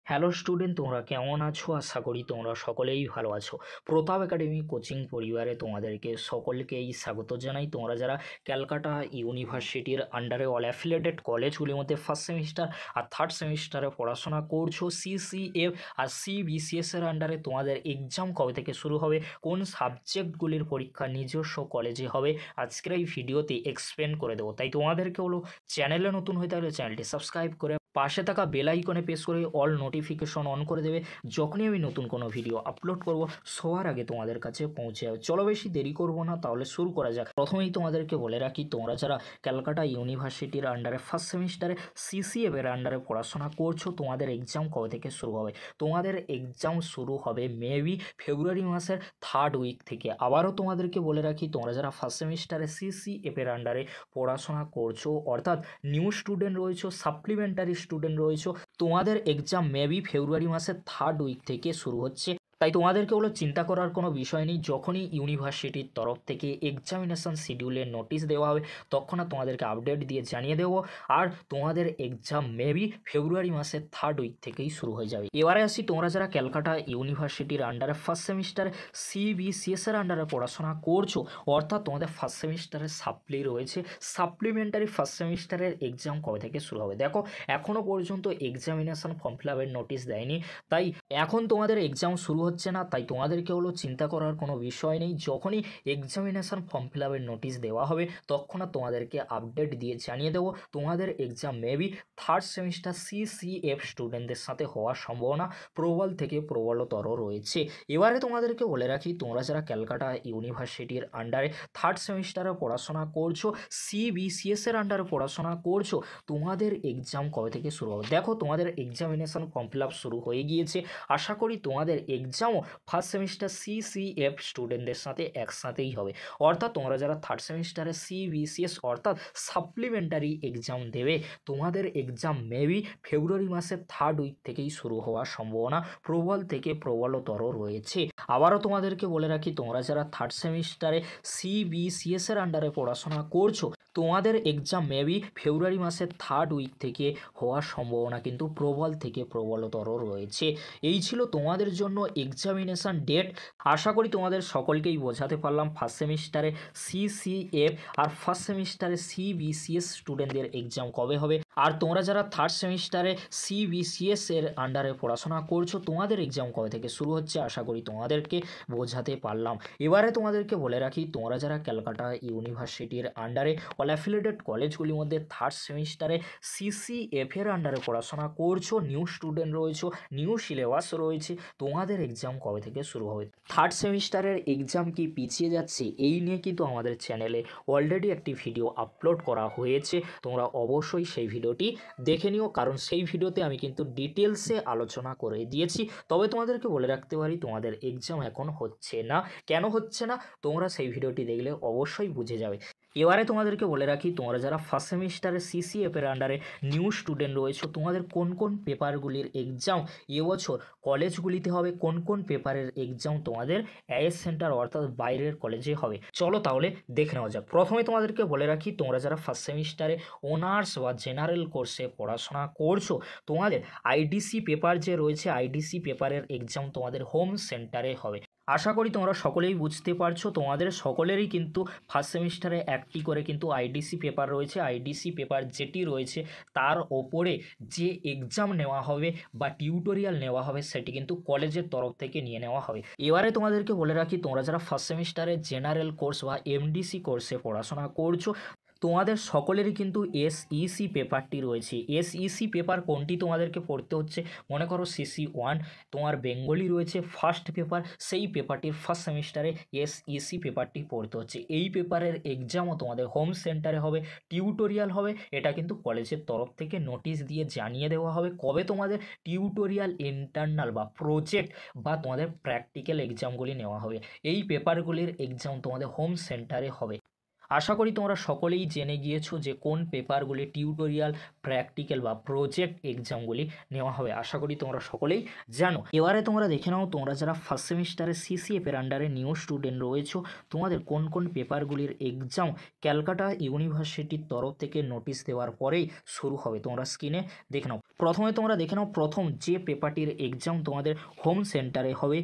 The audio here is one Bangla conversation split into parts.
হ্যালো স্টুডেন্ট, তোমরা কেমন আছো? আশা করি তোমরা সকলেই ভালো আছো। প্রতাপ একাডেমি কোচিং পরিবারে তোমাদেরকে সকলকেই স্বাগত জানাই। তোমরা যারা ক্যালকাটা ইউনিভার্সিটির আন্ডারে অল অ্যাফিলিয়েটেড কলেজগুলির মধ্যে ফার্স্ট সেমিস্টার আর থার্ড সেমিস্টারে পড়াশোনা করছো, সিসিএফ আর সিবিসিএস এর আন্ডারে তোমাদের এক্সাম কবে থেকে শুরু হবে, কোন সাবজেক্টগুলির পরীক্ষা নিজস্ব কলেজে হবে, আজকের এই ভিডিওতে এক্সপ্লেন করে দেবো। তাই তোমাদেরকে হলো চ্যানেলে নতুন হয়ে থাকলে চ্যানেলটি সাবস্ক্রাইব করে পাশে থাকা বেল আইকনে প্রেস করে অল নোটিফিকেশন অন করে দেবে। যখনই আমি নতুন কোনো ভিডিও আপলোড করব সবার আগে তোমাদের কাছে পৌঁছে যাবে। চলো বেশি দেরি করব না, তাহলে শুরু করা যাক। প্রথমেই তোমাদেরকে বলে রাখি, তোমরা যারা ক্যালকাটা ইউনিভার্সিটির আন্ডারে ফার্স্ট সেমিস্টারে সিসিএফ এর আন্ডারে পড়াশোনা করছো, তোমাদের এক্সাম কবে থেকে শুরু হবে? তোমাদের এক্সাম শুরু হবে মেবি ফেব্রুয়ারি মাসের থার্ড উইক থেকে। আবারও তোমাদেরকে বলে রাখি, তোমরা যারা ফার্স্ট সেমিস্টারে সিসিএফ এর আন্ডারে পড়াশোনা করছো, অর্থাৎ নিউ স্টুডেন্ট রয়েছো, সাপ্লিমেন্টারি স্টুডেন্ট রয়েছো, তোমাদের এক্সাম মেবি ফেব্রুয়ারি মাসের থার্ড উইক থেকে শুরু হচ্ছে। তাই তোমাদেরকে হলো চিন্তা করার কোনো বিষয় নেই। যখনই ইউনিভার্সিটির তরফ থেকে এক্সামিনেশন শিডিউলের নোটিশ দেওয়া হবে, তখন তোমাদেরকে আপডেট দিয়ে জানিয়ে দেবো। আর তোমাদের এক্সাম মেবি ফেব্রুয়ারি মাসের থার্ড উইক থেকেই শুরু হয়ে যাবে। এবারে আসি, তোমরা যারা ক্যালকাটা ইউনিভার্সিটির আন্ডারে ফার্স্ট সেমিস্টারে সিবিসিএস এর আন্ডারে পড়াশোনা করছো, অর্থাৎ তোমাদের ফার্স্ট সেমিস্টারে সাপ্লি রয়েছে, সাপ্লিমেন্টারি ফার্স্ট সেমিস্টারের এক্সাম কবে থেকে শুরু হবে? দেখো, এখনও পর্যন্ত এক্সামিনেশন ফর্ম ফিল আপের নোটিশ দেয়নি, তাই এখন তোমাদের এক্সাম শুরু হচ্ছে না। তাই তোমাদেরকে হলো চিন্তা করার কোনো বিষয় নেই। যখনই এক্সামিনেশন ফর্ম ফিল আপের নোটিশ দেওয়া হবে, তখন তোমাদেরকে আপডেট দিয়ে জানিয়ে দেবো। তোমাদের exam maybe third semester CCF স্টুডেন্টদের সাথে হওয়ার সম্ভাবনা প্রবল থেকে প্রবলতর রয়েছে। এবারে তোমাদেরকে বলে রাখি, তোমরা যারা ক্যালকাটা ইউনিভার্সিটির আন্ডারে থার্ড সেমিস্টারে পড়াশোনা করছো, সিবিসিএস এর আন্ডারে পড়াশোনা করছো, তোমাদের এক্সাম কবে থেকে শুরু হবে? দেখো, তোমাদের এক্সামিনেশন ফর্ম ফিল আপ শুরু হয়ে গিয়েছে। আশা করি তোমাদের এক্সামও ফার্স্ট সেমিস্টার সিসিএফ স্টুডেন্টদের সাথে একসাথেই হবে। অর্থাৎ তোমরা যারা থার্ড সেমিস্টারে সিবিসিএস অর্থাৎ সাপ্লিমেন্টারি এক্সাম দেবে, তোমাদের এক্সাম মেবি ফেব্রুয়ারি মাসের থার্ড উইক থেকেই শুরু হওয়ার সম্ভাবনা প্রবল থেকে প্রবলতর রয়েছে। আবারও তোমাদেরকে বলে রাখি, তোমরা যারা থার্ড সেমিস্টারে সিবিসিএস এর আন্ডারে পড়াশোনা করছো, তোমাদের এক্সাম মেবি ফেব্রুয়ারি মাসের থার্ড উইক থেকে হওয়ার সম্ভাবনা কিন্তু প্রবল থেকে প্রবলতর রয়েছে। এই ছিল তোমাদের জন্য এক্সামিনেশান ডেট। আশা করি তোমাদের সকলকেই বোঝাতে পারলাম ফার্স্ট সেমিস্টারে সিসিএফ আর ফার্স্ট সেমিস্টারে সিবিসিএস স্টুডেন্টদের এক্সাম কবে হবে। আর তোমরা যারা থার্ড সেমিস্টারে সিবিসিএস এর আন্ডারে পড়াশোনা করছো, তোমাদের এক্সাম কবে থেকে শুরু হচ্ছে, আশা করি তোমাদেরকে বোঝাতে পারলাম। এবারে তোমাদেরকে বলে রাখি, তোমরা যারা ক্যালকাটা ইউনিভার্সিটির আন্ডারে অল অ্যাফিলিয়েটেড কলেজগুলির মধ্যে থার্ড সেমিস্টারে সিসিএফ এর আন্ডারে পড়াশোনা করছো, নিউ স্টুডেন্ট রয়েছো, নিউ সিলেবাস রয়েছে, তোমাদের এক্সাম কবে থেকে শুরু হবে? থার্ড সেমিস্টারের এক্সাম কি পিছিয়ে যাচ্ছে, এই নিয়ে কিন্তু আমাদের চ্যানেলে অলরেডি একটি ভিডিও আপলোড করা হয়েছে। তোমরা অবশ্যই সেই ভিডিওটি দেখে নিও, কারণ সেই ভিডিওতে আমি কিন্তু ডিটেলসে আলোচনা করে দিয়েছি। তবে তোমাদেরকে বলে রাখতে পারি, তোমাদের এক্সাম এখন হচ্ছে না। কেন হচ্ছে না, তোমরা সেই ভিডিওটি দেখলে অবশ্যই বুঝে যাবে। এবারে তোমাদেরকে বলে রাখি, তোমরা যারা ফার্স্ট সেমিস্টারে সিসিএফ এর আন্ডারে নিউ স্টুডেন্ট রয়েছো, তোমাদের কোন কোন পেপারগুলির এক্সাম এবছর কলেজগুলিতে হবে, কোন কোন পেপারের এক্সাম তোমাদের এএস সেন্টার অর্থাৎ বাইরের কলেজে হবে, চলো তাহলে দেখে নেওয়া যাক। প্রথমে তোমাদেরকে বলে রাখি, তোমরা যারা ফার্স্ট সেমিস্টারে অনার্স বা জেনারেল কোর্সে পড়াশোনা করছো, তোমাদের আইডিসি পেপার যে রয়েছে, আইডিসি পেপারের এক্সাম তোমাদের হোম সেন্টারে হবে। আশা করি তোমরা সকলেই বুঝতে পারছো, তোমাদের সকলেরই কিন্তু ফার্স্ট সেমিস্টারে একটি করে কিন্তু আইডিসি পেপার রয়েছে। আইডিসি পেপার যেটি রয়েছে, তার ওপরে যে এক্সাম নেওয়া হবে বা টিউটোরিয়াল নেওয়া হবে, সেটি কিন্তু কলেজের তরফ থেকে নিয়ে নেওয়া হবে। এবারে তোমাদেরকে বলে রাখি, তোমরা যারা ফার্স্ট সেমিস্টারে জেনারেল কোর্স বা এমডিসি কোর্সে পড়াশোনা করছো, তোমাদের সকলেরই কিন্তু এসইসি পেপারটি রয়েছে। এসইসি পেপার কোনটি তোমাদেরকে পড়তে হচ্ছে, মনে করো সিসি1 তোমার বেঙ্গলি রয়েছে ফার্স্ট পেপার, সেই পেপারটির ফার্স্ট সেমিস্টারে এসইসি পেপারটি পড়তে হচ্ছে। এই পেপারের এক্সামও তোমাদের হোম সেন্টারে হবে, টিউটোরিয়াল হবে। এটা কিন্তু কলেজের তরফ থেকে নোটিশ দিয়ে জানিয়ে দেওয়া হবে কবে তোমাদের টিউটোরিয়াল, ইন্টারনাল বা প্রজেক্ট বা তোমাদের প্র্যাকটিক্যাল এক্সামগুলি নেওয়া হবে। এই পেপারগুলির এক্সাম তোমাদের হোম সেন্টারে হবে। আশা করি তোমরা সকলেই জেনে গিয়েছো যে কোন পেপারগুলি টিউটোরিয়াল, প্র্যাকটিক্যাল বা প্রজেক্ট এক্সামগুলি নেওয়া হবে। আশা করি তোমরা সকলেই জানো। এবারে তোমরা দেখে নাও, তোমরা যারা ফার্স্ট সেমিস্টারে সিসিএফ এর আন্ডারে নিউ স্টুডেন্ট রয়েছো, তোমাদের কোন কোন পেপারগুলির এক্সাম ক্যালকাটা ইউনিভার্সিটির তরফ থেকে নোটিশ দেওয়ার পরেই শুরু হবে। তোমরা স্ক্রিনে দেখে নাও। প্রথমে তোমরা দেখে নাও, প্রথম যে পেপারটির এক্সাম তোমাদের হোম সেন্টারে হবে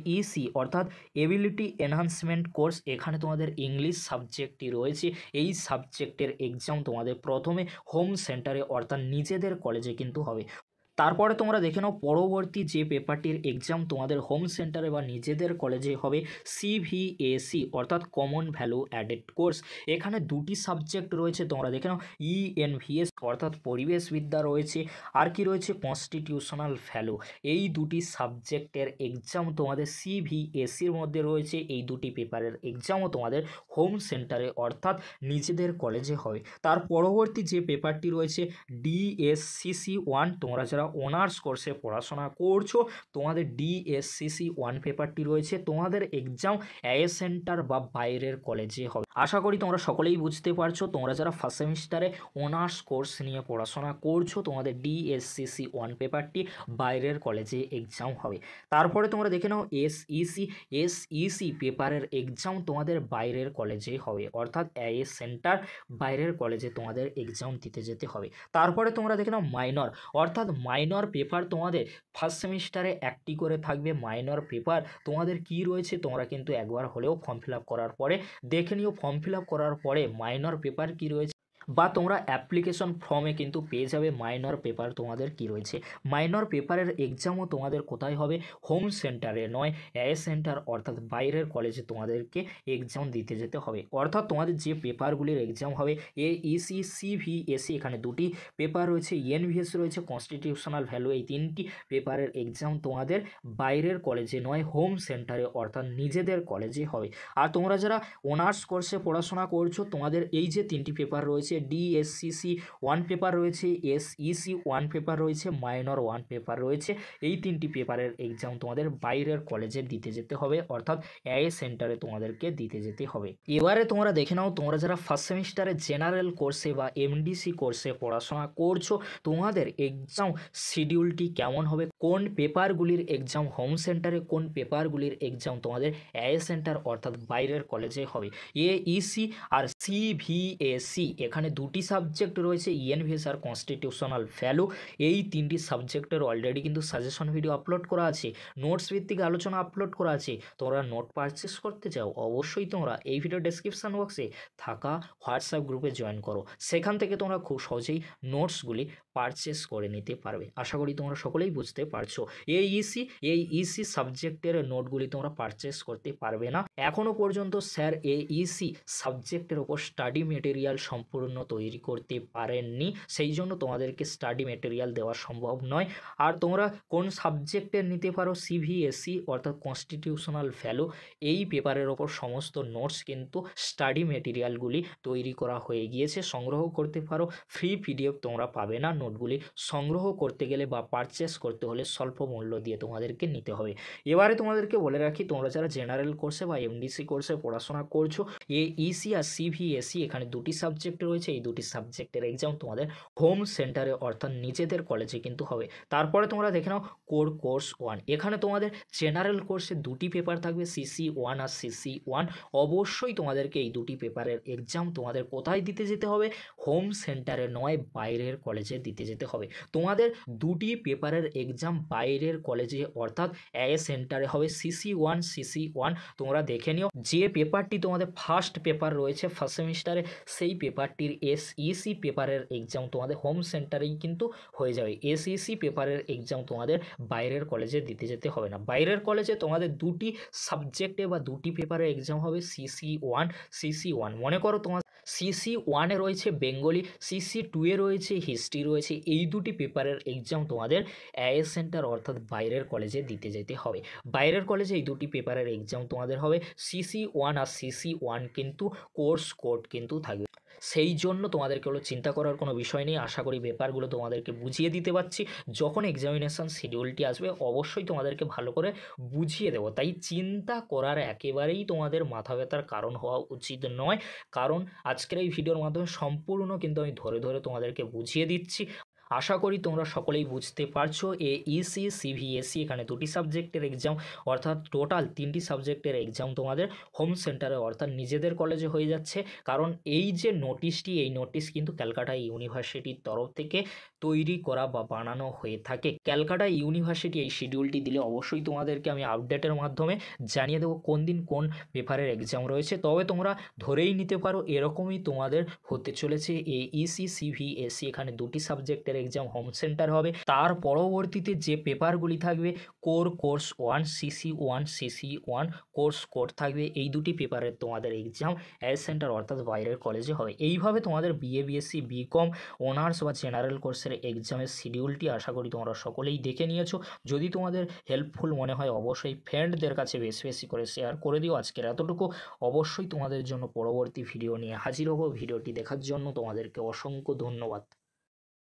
এইসি অর্থাৎ এবিলিটি এনহান্সমেন্ট কোর্স। এখানে তোমাদের ইংলিশ সাবজেক্টটি রয়েছে। এই সাবজেক্টের এক্সাম তোমাদের প্রথমে হোম সেন্টারে অর্থাৎ নিজেদের কলেজে কিন্তু হবে। তারপরে তোমরা দেখে নাও, পরবর্তী যে পেপারটির এক্সাম তোমাদের হোম সেন্টারে বা নিজেদের কলেজে হবে সিভিএসি অর্থাৎ কমন ভ্যালু অ্যাডেড কোর্স। এখানে দুটি সাবজেক্ট রয়েছে, তোমরা দেখে নাও, ইএনভিএস অর্থাৎ পরিবেশবিদ্যা রয়েছে, আর কি রয়েছে কনস্টিটিউশনাল ভ্যালু। এই দুটি সাবজেক্টের এক্সাম তোমাদের সিভিএসির মধ্যে রয়েছে। এই দুটি পেপারের এক্সামও তোমাদের হোম সেন্টারে অর্থাৎ নিজেদের কলেজে হবে। তার পরবর্তী যে পেপারটি রয়েছে ডিএসসিসি 1, তোমরা যারা অনার্স কোর্সে পড়াশোনা করছো, তোমাদের ডিএসসিসি 1 পেপারটি রয়েছে। তোমাদের এক্সাম এ সেন্টার বা বাইরের কলেজে হবে। আশা করি তোমরা সকলেই বুঝতে পারছো। তোমরা যারা ফার্স্ট সেমিস্টারে অনার্স কোর্স নিয়ে পড়াশোনা করছো, তোমাদের ডিএসসিসি 1 পেপারটি বাইরের কলেজে এক্সাম হবে। তারপরে তোমরা দেখে নাও এসইসি পেপারের এক্সাম তোমাদের বাইরের কলেজে হবে, অর্থাৎ এ সেন্টার বাইরের কলেজে তোমাদের এক্সাম দিতে যেতে হবে। তারপরে তোমরা দেখে নাও মাইনর, অর্থাৎ মাইনর পেপার তোমাদের ফার্স্ট সেমিস্টারে একটি করে থাকবে। মাইনর পেপার তোমাদের কি রয়েছে, তোমরা কিন্তু একবার হলেও ফর্ম ফিল আপ করার পরে দেখে নিও। ফর্ম ফিল আপ করার পরে মাইনর পেপার কি রয়েছে বা তোমরা অ্যাপ্লিকেশন ফর্মে কিন্তু পেয়ে যাবে মাইনর পেপার তোমাদের কি রয়েছে। মাইনর পেপারের এক্সামও তোমাদের কোথায় হবে, হোম সেন্টারে নয়, এ সেন্টার অর্থাৎ বাইরের কলেজে তোমাদেরকে এক্সাম দিতে যেতে হবে। অর্থাৎ তোমাদের যে পেপারগুলির এক্সাম হবে এইসি, সিভিএসি, এখানে দুটি পেপার রয়েছে, এনভিএস রয়েছে, কনস্টিটিউশনাল ভ্যালু, এই তিনটি পেপারের এক্সাম তোমাদের বাইরের কলেজে নয়, হোম সেন্টারে অর্থাৎ নিজেদের কলেজে হবে। আর তোমরা যারা অনার্স কোর্সে পড়াশোনা করছো, তোমাদের এই যে তিনটি পেপার রয়েছে, ডিএসসিসি 1 পেপার রয়েছে, এসইসি 1 পেপার রয়েছে, মাইনর 1 পেপার রয়েছে, এই তিনটি পেপারের এক্সাম তোমাদের বাইরের কলেজে দিতে যেতে হবে, অর্থাৎ এ সেন্টারে তোমাদেরকে দিতে যেতে হবে। এবারে তোমরা দেখে নাও, তোমরা যারা ফার্স্ট সেমিস্টারে জেনারেল কোর্সে বা এমডিসি কোর্সে পড়াশোনা করছো, তোমাদের এক্সাম শিডিউলটি কেমন হবে, কোন পেপারগুলির এক্সাম হোম সেন্টারে, কোন পেপারগুলির এক্সাম তোমাদের এ সেন্টার অর্থাৎ বাইরের কলেজে হবে। এইসি আর সিভিএসি এখানে দুটি সাবজেক্ট রয়েছে, ইএনভিএস আর কনস্টিটিউশনাল ভ্যালু। এই তিনটি সাবজেক্টের অলরেডি কিন্তু সাজেশন ভিডিও আপলোড করা আছে, নোটস ভিত্তিক আলোচনা আপলোড করা আছে। তোমরা নোট পারচেস করতে চাও, অবশ্যই তোমরা এই ভিডিও ডেসক্রিপশন বক্সে থাকা হোয়াটসঅ্যাপ গ্রুপে জয়েন করো। সেখান থেকে তোমরা খুব সহজেই নোটসগুলি পারচেস করে নিতে পারবে। আশা করি তোমরা সকলেই বুঝতে পারছো। এইসি সাবজেক্টের নোটগুলি তোমরা পারচেস করতে পারবে না। এখনও পর্যন্ত স্যার এইসি সাবজেক্টের ওপর স্টাডি মেটেরিয়াল সম্পূর্ণ তৈরি করতে পারেননি, সেই জন্য তোমাদেরকে স্টাডি মেটেরিয়াল দেওয়া সম্ভব নয়। আর তোমরা কোন সাবজেক্টের নিতে পারো, সিভিএসি অর্থাৎ কনস্টিটিউশনাল ভ্যালু, এই পেপারের ওপর সমস্ত নোটস কিন্তু স্টাডি মেটেরিয়ালগুলি তৈরি করা হয়ে গিয়েছে, সংগ্রহ করতে পারো। ফ্রি পিডিএফ তোমরা পাবে না, নোটগুলি সংগ্রহ করতে গেলে বা পারচেস করতে হলে স্বল্প মূল্য দিয়ে তোমাদেরকে নিতে হবে। এবারে তোমাদেরকে বলে রাখি, তোমরা যারা জেনারেল কোর্সে বা এমডিসি কোর্সে পড়াশোনা করছো, এইসি আর সিভিএসি এখানে দুটি সাবজেক্ট রয়েছে, এই দুটি সাবজেক্টের এক্সাম তোমাদের হোম সেন্টারে অর্থাৎ নিজেদের কলেজে কিন্তু হবে। তারপরে তোমরা দেখে নাও কোর কোর্স 1, এখানে তোমাদের জেনারেল কোর্সে দুটি পেপার থাকবে, সিসি 1 আর সিসি 1। অবশ্যই তোমাদেরকে এই দুটি পেপারের এক্সাম তোমাদের কোথায় দিতে যেতে হবে, হোম সেন্টারে নয়, বাইরের কলেজে দিতে যেতে হবে। তোমাদের দুটি পেপারের এক্সাম বাইরের কলেজে অর্থাৎ এ সেন্টারে হবে, সিসি 1 তোমরা দেখে নিও। যে পেপারটি তোমাদের ফার্স্ট পেপার রয়েছে ফার্স্ট সেমিস্টারে, সেই পেপারটির এসইসি পেপারের এক্সাম তোমাদের হোম সেন্টারেই কিন্তু হয়ে যাবে। এসইসি পেপারের এক্সাম তোমাদের বাইরের কলেজে দিতে যেতে হবে না। বাইরের কলেজে তোমাদের দুটি সাবজেক্টে বা দুটি পেপারের এক্সাম হবে, সিসি 1। মনে করো তোমার সিসি 1-এ রয়েছে বেঙ্গলি, সিসি 2-এ রয়েছে হিস্ট্রি রয়েছে, এই দুটি পেপারের এক্সাম তোমাদের এ সেন্টার অর্থাৎ বাইরের কলেজে দিতে যেতে হবে। বাইরের কলেজে এই দুটি পেপারের এক্সাম তোমাদের হবে। সিসি 1 আর সিসি 1 কিন্তু কোর্স কোড কিন্তু থাকবে। সেই জন্য তোমাদেরকে হলো চিন্তা করার কোনো বিষয় নেই। আশা করি ব্যাপারগুলো তোমাদেরকে বুঝিয়ে দিতে পারছি। যখন এক্সামিনেশন শিডিউলটি আসবে অবশ্যই তোমাদেরকে ভালো করে বুঝিয়ে দেবো। তাই চিন্তা করার একেবারেই তোমাদের মাথা ব্যথার কারণ হওয়া উচিত নয়। কারণ আজকের এই ভিডিওর মাধ্যমে সম্পূর্ণ কিন্তু আমি ধরে ধরে তোমাদেরকে বুঝিয়ে দিচ্ছি। আশা করি তোমরা সকলেই বুঝতে পারছো। এইসি সিভিএসসি এখানে 2টি সাবজেক্টের এক্সাম, অর্থাৎ টোটাল 3টি সাবজেক্টের এক্সাম তোমাদের হোম সেন্টারে অর্থাৎ নিজেদের কলেজে হয়ে যাচ্ছে। কারণ এই যে নোটিশটি, এই নোটিশ কিন্তু ক্যালকাটা ইউনিভার্সিটির তরফ থেকে তৈরি করা বা বানানো হয়ে থাকে। ক্যালকাটা ইউনিভার্সিটি এই শিডিউলটি দিলে অবশ্যই তোমাদেরকে আমি আপডেটের মাধ্যমে জানিয়ে দেবো কোন দিন কোন পেপারের এক্সাম রয়েছে। তবে তোমরা ধরেই নিতে পারো এরকমই তোমাদের হতে চলেছে। এইসি সিভিএসসি এখানে 2টি সাবজেক্টের এক্সাম হোম সেন্টার হবে। তার পরবর্তীতে যে পেপারগুলি থাকবে কোর্স 1 CC1 CC1 কোড থাকবে। এই 2টি পেপারের তোমাদের এক্সাম অ্যাজ সেন্টার অর্থাৎ বাইরের কলেজে হবে। এইভাবে তোমাদের বিএ বিএসসি বিকম অনার্স বা জেনারেল কোর্সের এক্সামের শিডিউলটি আশা করি তোমরা সকলেই দেখে নিয়েছো। যদি তোমাদের হেল্পফুল মনে হয় অবশ্যই ফ্রেন্ডদের কাছে বেশি বেশি করে শেয়ার করে দিও। আজকের এতটুকু। অবশ্যই তোমাদের জন্য পরবর্তী ভিডিও নিয়ে হাজির হব। ভিডিওটি দেখার জন্য তোমাদেরকে অসংখ্য ধন্যবাদ।